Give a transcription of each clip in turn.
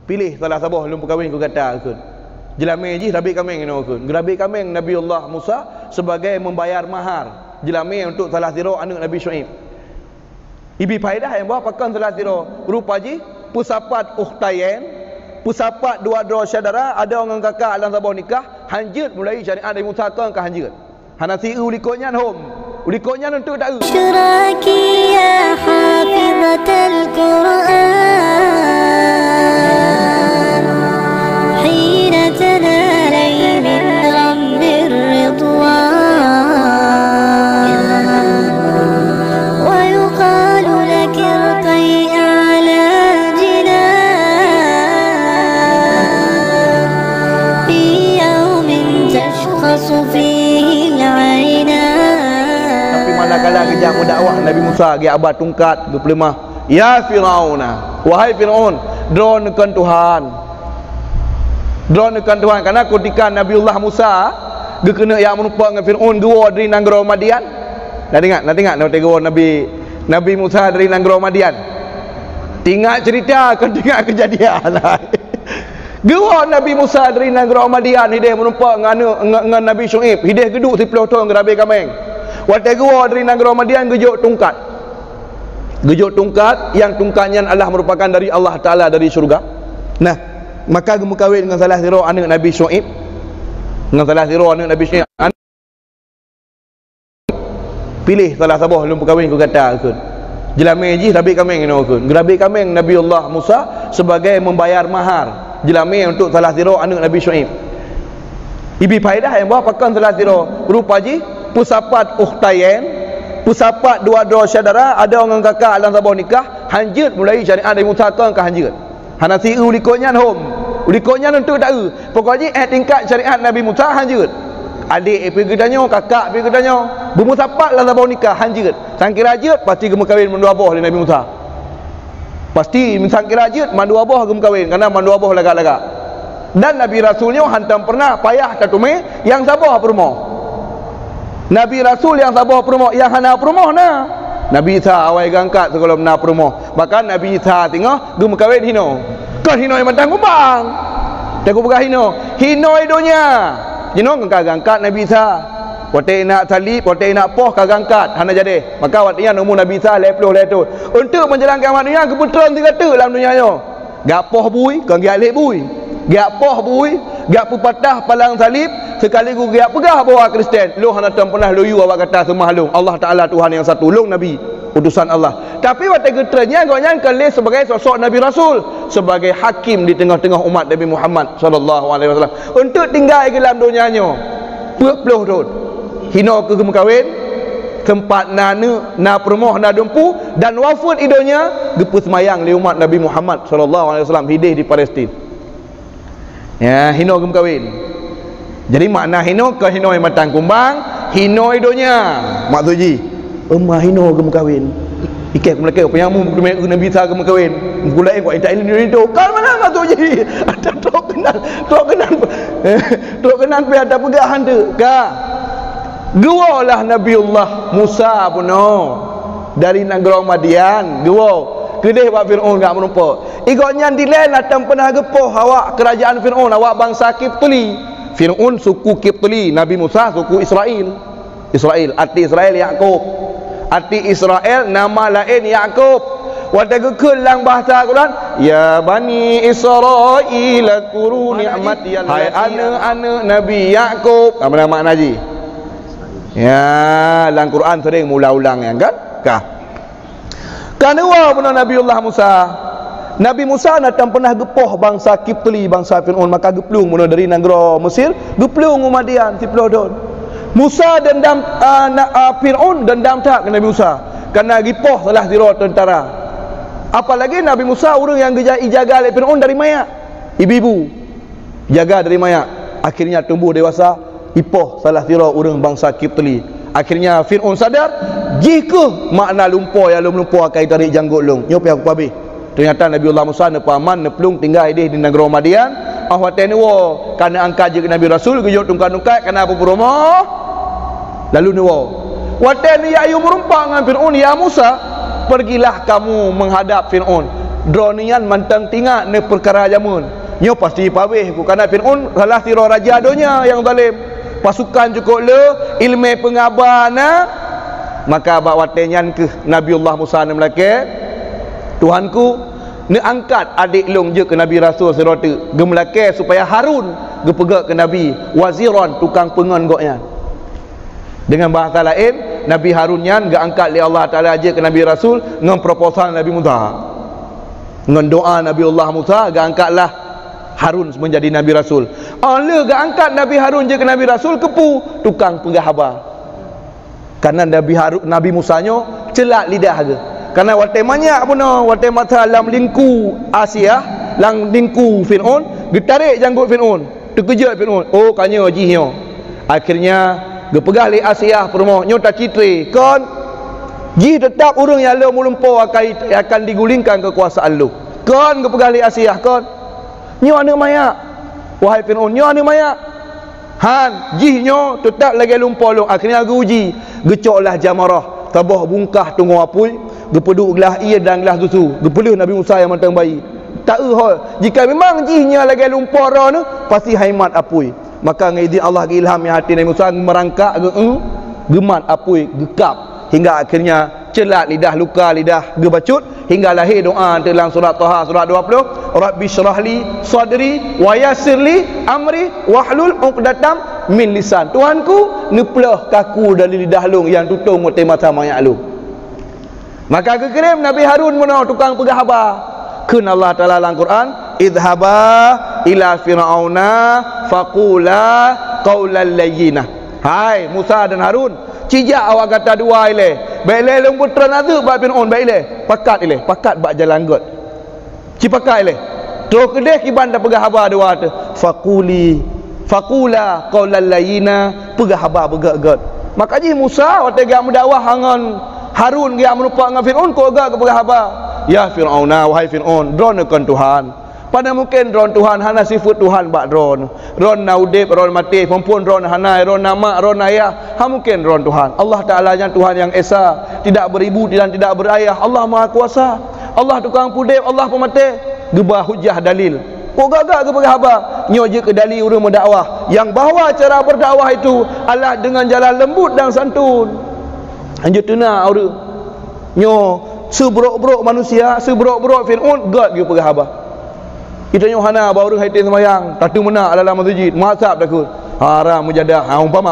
pilih salah sabah lumpu kahwin ku kata kun. Jelame ji rabi kameng no kun. Rabi kameng Nabiullah Musa sebagai membayar mahar. Jelame untuk salah tiro anak Nabi Syuaib. Ibi faedah yang buat pakan salah tiro rupa ji pusapat ukhtayen, pusapat dua saudara, ada orang kakak alam sabah nikah, hanjut mulai syariat dari Musa ke hanjut. Hanasi ulikotnya hom. Ulikotnya untuk tak Syuraki ya hafizatal Quran hina tanalai min ghammir ridwan wa yuqalu laki irqai ala jinan fi yawmin tashkhasu fihi al-'aynan. Manakala kejap dakwah Nabi Musa gi abad tungkat ge pelemah, ya Firauna, wahai Firaun, dronekan Tuhan. Dronekan Tuhan karena ketika Nabiullah Musa ge kena yang merupa dengan Firaun gewa dari negara Madian. Dah ingat nak gewa Nabi Musa dari negara Madian. Tinggal cerita kan tinggal kejadian. Gewa Nabi Musa dari negara Madian hideh merupa dengan Nabi Syuaib, hideh geduk 10 tahun gerabe kameng. Waktu gua dari negara Madian gejuk tungkat. Gejuk tungkat yang tungkatnya Allah merupakan dari Allah Ta'ala dari syurga. Nah, maka gemu kahwin dengan salah siro anak Nabi Syuaib. Dengan salah siro anak Nabi Syuaib. Pilih salah sabah lumpu kahwin ku kata kun. Jelame ji rabi kameng no kun. Rabi kameng Nabiullah Musa sebagai membayar mahar. Jelame untuk salah siro anak Nabi Syuaib. Ibi faedah yang buat pakan salah siro rupa ji pusapat ukhtayen, pusapat dua saudara, ada orang kakak alam sabah nikah, hanjut mulai syariat dari Musa ke hanjut. Hanasi ulikotnya hom. Ulikotnya untuk tak pokoknya tingkat syariat Nabi Musa hanjut. Adik pergi gedanyo, kakak pergi gedanyo, bermusapat alam sabah nikah hanjut. Sangkir rajut pasti gemu kahwin mandu abah dengan Nabi Musa. Pasti sangkir rajut mandu abah gemu kahwin karena mandu abah lagak-lagak. Dan Nabi Rasulnya hantam pernah payah tatume yang sabah permoh. Nabi Rasul yang sabar permoh, yang hana permoh na. Nabi Isa awal gangkat sebelum na permoh. Bahkan Nabi Isa tengok gem kahwin hino. Kan hino yang matang kumbang. Tengok pegah hino. Hino idonya. Hino gangkat Nabi Isa. Wate nak salib, wate nak poh kagangkat hana jadi. Maka waktunya nombor Nabi Isa leploh letu. Untuk menjalankan dunia keputusan tiga tu dalam dunia nyo. Gak poh bui, kan gak lek bui. Gak poh bui, gak pupatah palang salib. Sekaligus dia pegah bawa Kristen. Lu hana tuan pernah luyu awak kata semua lu. Allah Taala Tuhan yang satu. Lu Nabi utusan Allah. Tapi waktu getrenya gonya kali sebagai sosok Nabi Rasul, sebagai hakim di tengah-tengah umat Nabi Muhammad sallallahu alaihi wasallam. Untuk tinggal di dalam dunianya. 20 tahun. Hino ke gemu kahwin, tempat na permoh na dempu dan wafat idonya gepu semayang li umat Nabi Muhammad sallallahu alaihi wasallam hidih di Palestin. Ya, hino gemu kahwin. Jadi makna hino ke hino yang matang kumbang, hino idonya. Mak tuji, emah hino gemu kahwin. Ikat melekeh penyamu Nabi Isa gemu kahwin. Mulai kau tak ilmu itu. Kal mana mak tuji? Ada tok kenal pe ada pegahan tu. Ka. Gewalah Nabiullah Musa puno dari negara Madian. Gewa. Kedih buat Fir'aun gak merupa. Igotnya dilen atam pernah gepoh awak kerajaan Fir'aun, awak bangsa Kiptuli. Fir'aun suku Kiptuli, Nabi Musa suku Israel. Arti Israel Yaqub. Arti Israel nama lain Yaqub. Waktu kelang bahasa Quran, ya Bani Israel kuru ni'mati hai anak-anak Nabi Yaqub. Apa nama Naji? Ya, dalam Quran sering mula-ulang yang kan? Kah? Kanwa benar Nabiullah Musa. Nabi Musa datang pernah gepoh bangsa Kiptuli, bangsa Fir'aun, maka geplung mula dari negara Mesir, geplung Umadian 10 tahun. Musa dendam Fir'aun dendam tak ke Nabi Musa kerana gepoh salah zero tentara. Apalagi Nabi Musa orang yang dijaga oleh Fir'aun dari mayat. Ibu-ibu jaga dari mayat. Akhirnya tumbuh dewasa, ipoh salah zero orang bangsa Kiptuli. Akhirnya Fir'aun sadar, jika makna lumpur yang lumpur akan tarik janggut long. Nyo pi aku habis. Ternyata Nabiullah Musa nepa aman neplung tinggal di negara Madian. Ahwatan wo kana angkat je Nabi Rasul gejok tungkat-tungkat kana apa rumah. Lalu ni wo. Watan ya ayu merumpang dengan Firaun, ya Musa, pergilah kamu menghadap Firaun. dronian mantang tingak ne perkara jamun. Nyo pasti paweh ku kana Firaun salah tiro raja donya yang zalim. Pasukan cukup le ilmu pengabana maka bak watenyan ke Nabiullah Musa ne melake Tuhanku ne angkat adik long je ke Nabi Rasul sirata gemelake supaya Harun ge pegak ke Nabi waziran tukang pengon goknya. Dengan bahasa lain Nabi Harun nyan ge angkat li Allah Taala je ke Nabi Rasul dengan proposal Nabi Musa. Dengan doa Nabiullah Musa ge angkatlah Harun menjadi Nabi Rasul. Allah ge angkat Nabi Harun je ke Nabi Rasul kepu tukang penggah khabar. Karena Nabi Musa nyo celak lidah ge. Karena watai banyak puna watai mata dalam lingku Asia, lang lingku Firaun, getarik janggut Firaun, terkejut Firaun. Oh kanya jihnya. Akhirnya ge pegah li Asia permo nyo tak citre kon ji tetap urang yang lo melumpo akan digulingkan kekuasaan lo. Kon ge pegah li Asia kon. Nyo ane mayak. Wahai Firaun, nyo ane mayak. Han jihnya tetap lagi lumpo lo. Akhirnya ge uji, gecoklah jamarah, tabah bungkah tunggu apui. Gepeduk gelas ia dan gelas susu. Gepelih Nabi Musa yang mantang bayi. Tak hol. Jika memang jihnya lagi lumpur tu, pasti haimat apui. Maka ngizin Allah ilham yang hati Nabi Musa merangkak gemat apui, gekap hingga akhirnya celat lidah, luka lidah, gebacut hingga lahir doa dalam surat Taha surat 20. Rabbi syrahli sadri wa yassirli amri wahlul 'uqdatam min lisan. Tuhanku, neplah kaku dari lidah long yang tutung mati mata mayat lu. Maka kekirim Nabi Harun mana tukang pegah khabar. Kun Allah Taala dalam Quran, idhaba ila fir'auna faqula qaulan layyinah. Hai Musa dan Harun, cijak awak kata dua ile. Baik le putra nazuk bab Firaun baik le. Pakat bak jalan got. Cipakat ile. Tu kedeh kiban dah pegah khabar dua tu. Faqula qaulan layyinah, pegah khabar begak-got. Maka ji Musa waktu gak mendakwah hangon Harun dia merupa dengan Firaun ko agak kepada khabar. Ya Firauna, wahai Firaun, drone kan Tuhan. Pada mungkin drone Tuhan hana sifat Tuhan bak drone. Drone naudib, drone mati, perempuan drone hanai, drone nama, drone ayah. Ha mungkin drone Tuhan. Allah Taala yang Tuhan yang esa, tidak beribu dan tidak berayah. Allah Maha Kuasa. Allah tukang pudip, Allah pemati. Gebah hujah dalil. Ko gagak kepada khabar. Nyo je ke dalil urang mendakwah. Yang bahawa cara berdakwah itu adalah dengan jalan lembut dan santun. Anjur tuna orang nyo sebrok-brok manusia, sebrok-brok Firaun god dia pergi khabar. Kita nyo hana baru haitin semayang, tatu mena dalam masjid, mazhab takut. Haram mujadah, umpama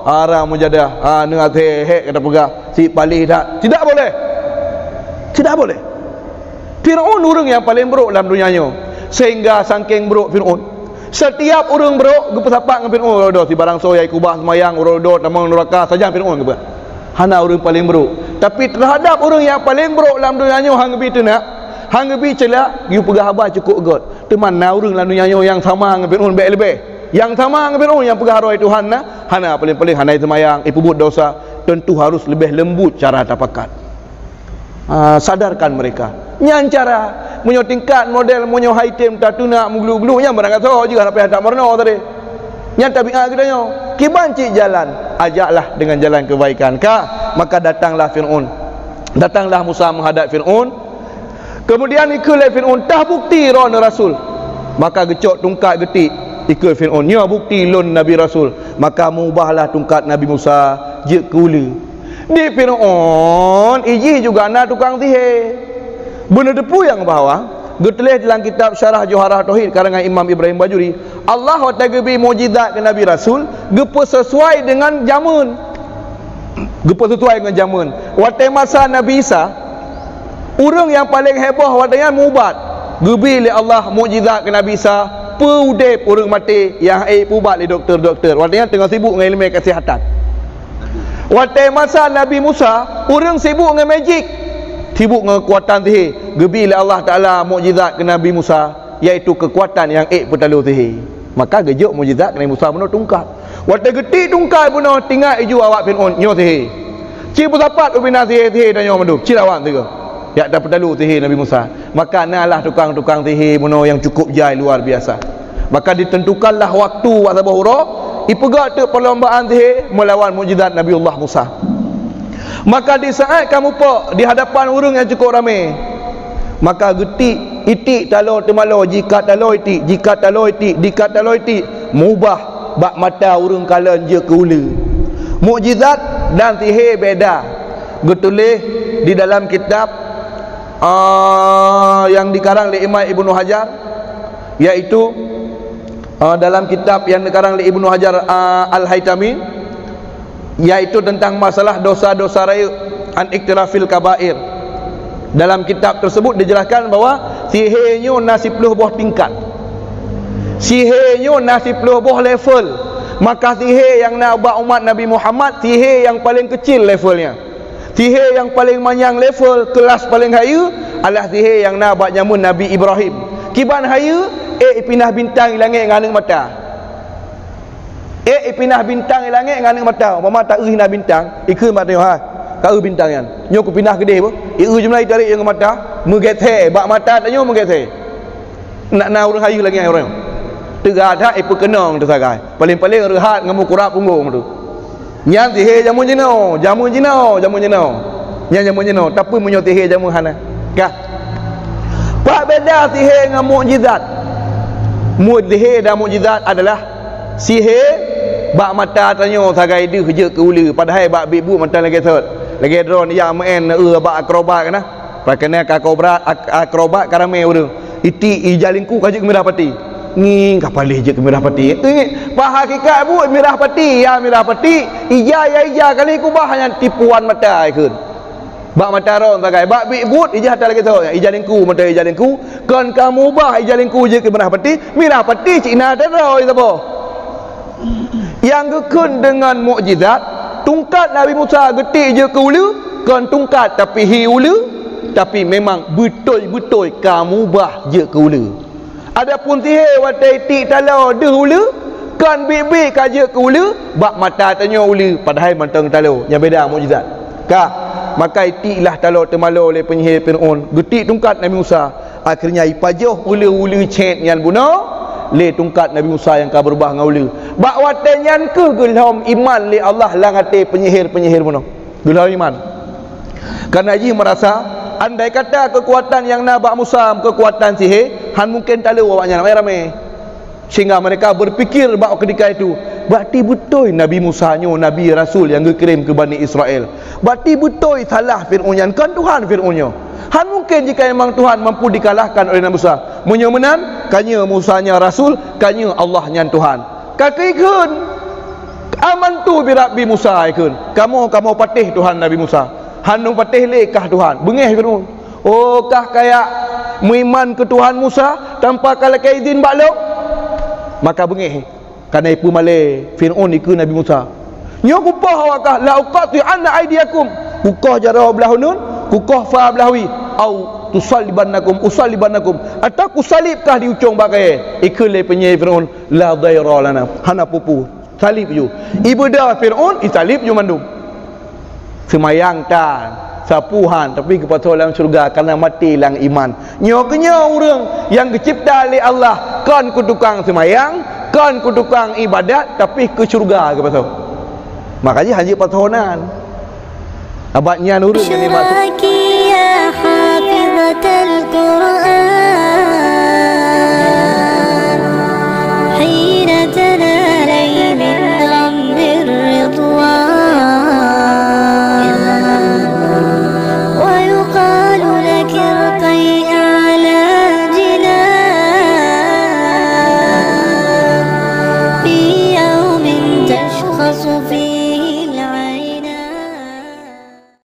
haram mujadah. Dengan hek kata pegah, si palih tak. Tidak boleh. Tidak boleh. Firaun orang yang paling buruk dalam dunia nyo. Sehingga saking buruk Firaun, setiap orang buruk gepesapak dengan Firaun. Rodo si barang soyai kubah semayang, rodo tamang neraka saja Firaun gepe. Hana orang paling buruk. Tapi terhadap orang yang paling buruk dalam dunia ni hang gebi tenak, hang gebi celak, you pegah khabar cukup god. Teman na orang dalam dunia ni yang sama dengan Firaun baik lebih. Yang sama dengan Firaun yang pegah roi Tuhan na, hana paling-paling hana semayang, pebut dosa, tentu harus lebih lembut cara tapakat. Sadarkan mereka. Nyan cara munyo tingkat model munyo haitim tatuna muglu-glu nya barang kata juga sampai tak merno tadi. Yang tabiat kita nyo kibanci jalan, ajaklah dengan jalan kebaikan kah, maka datanglah Firaun, datanglah Musa menghadap Firaun. Kemudian ikutlah Firaun tah bukti ron Rasul, maka gecok tungkat getik ikut Firaun nya bukti lon Nabi Rasul, maka mubahlah tungkat Nabi Musa je kula di Firaun. Iji juga nak tukang sihir benar depu yang bahawa getelih dalam kitab Syarah Joharah Tauhid karangan Imam Ibrahim Bajuri. Allah wa ta'ala mukjizat ke Nabi Rasul gepa sesuai dengan zaman. Gepa sesuai dengan zaman. Waktu masa Nabi Isa, orang yang paling heboh waktu mubat. Gebi oleh Allah mukjizat ke Nabi Isa, peudep orang mati yang pubat oleh doktor-doktor. Waktu tengah sibuk dengan ilmu kesihatan. Waktu masa Nabi Musa, orang sibuk dengan magic, sibuk dengan kekuatan sihir. Gebi oleh Allah Ta'ala mukjizat ke Nabi Musa, iaitu kekuatan yang petalu sihir. Maka gejuk mukjizat ke Nabi Musa bunuh tungkat. Waktu getik tungkat bunuh tinggal iju awak Firaun nyo sihir. Ci bersapat ubina sihir dan nyo mandu. Ci lawan tu. Ya tak petalu sihir Nabi Musa. Maka nalah tukang-tukang sihir bunuh yang cukup jai luar biasa. Maka ditentukanlah waktu waktu bahura ipegak tu perlombaan sihir melawan mukjizat Nabiullah Musa. Maka di saat kamu pak di hadapan orang yang cukup ramai, maka getik itik talo temalo jika talo itik, jika talo itik, jika talo itik mubah bak mata urang kalan je ke ulu. Mukjizat dan sihir beda. Getulis di dalam kitab yang dikarang oleh Imam Ibnu Hajar, iaitu dalam kitab yang dikarang oleh Ibnu Hajar Al-Haytami, iaitu tentang masalah dosa-dosa raya an iktirafil kabair. Dalam kitab tersebut dijelaskan bahawa sihirnya nasib 10 buah tingkat, sihirnya nasib 10 buah level. Maka sihir yang nak buat umat Nabi Muhammad, sihir yang paling kecil levelnya, sihir yang paling manyang level, kelas paling haya adalah sihir yang nak buat nyamun Nabi Ibrahim. Kiban haya pindah bintang di langit dengan mata, pindah bintang di langit dengan mata. Mama tak erih nak bintang ikut mak tengok ha kau bintang yang nyo ku pindah kedai apa je mulai tarik yang mata mengethe bak mata tak nyo mengethe nak urang haya lagi orang tegada pekenong tu sagai paling-paling rehat ngamu kurap punggung tu nyang sihir jamu jeno nyang jamu jeno tapi munyo sihir jamu hana kah pak beda sihir dengan mukjizat. Sihir dan mukjizat adalah sihir bak mata tanyo sagai dia je ke ulu, padahal bak bibu mata lagi thot lagi drone yang main bak akrobat kana pakana akrobat karame urang iti ijalingku kaje merah pati nging kapalih je ke merah pati tu bah hakikat bu merah pati ya merah pati ija kali ku bah hanya tipuan mata ikut bak mata ron sagai bak bibut ija hatta lagi thot ijalingku mata ijalingku kan kamu bah ijalingku je ke merah pati Cina teroi sapa yang gekun dengan mukjizat. Tungkat Nabi Musa getik je ke ulu, kan tungkat tapi hi ulu, tapi memang betul-betul kamu bah je ke ulu. Adapun sihir watai tik talau de ulu, kan bibi kaje ke ulu, bak mata tanya ulu, padahal mantang talau. Yang beda mukjizat. Kah? Maka itiklah talau termalu oleh penyihir Firaun. Getik tungkat Nabi Musa, akhirnya ipajoh ulu-ulu cet yang bunuh. Le tungkat Nabi Musa yang ka berubah ngaulu bak watanyan ke gelham iman li Allah lang hati penyihir bunuh gelham iman. Karena ji merasa andai kata kekuatan yang Nabi Musa kekuatan sihir han mungkin talu awaknya ramai sehingga mereka berfikir bak ketika itu berarti betul Nabi Musa nyo nabi rasul yang dikirim ke Bani Israel, berarti betul salah Fir'aun kan Tuhan Fir'aun han mungkin jika memang Tuhan mampu dikalahkan oleh Nabi Musa menyemenan kanya Musanya rasul kanya Allahnya Tuhan kakikun amantu bi rabbi Musa ikun kamu patih Tuhan Nabi Musa hanu patih lekah Tuhan bengih Fir'aun oh kah kayak muiman ke Tuhan Musa tanpa kala izin baklok maka bengih karena ipu male Fir'aun ikut Nabi Musa nyo kupah awakah la uqati anna aidiakum kukah jarah belah nun kukah fa belahwi au usallibannakum atau kusalibkah di ujung bagai ikule penyihir Fir'aun la dhaira lana hana pupu salib ju ibadah Fir'aun isalib ju mandum semayang tan sapuhan tapi kepada dalam syurga karena mati lang iman nyo orang yang dicipta oleh Allah kan ku tukang semayang kan ku tukang ibadat tapi ke syurga kepada makanya haji patahonan abadnya nurun yang dimaksud يا حافظة القرآن حين تنالي من غم الرضوان ويقال لك ارقي أعلى جنان في يوم تشخص فيه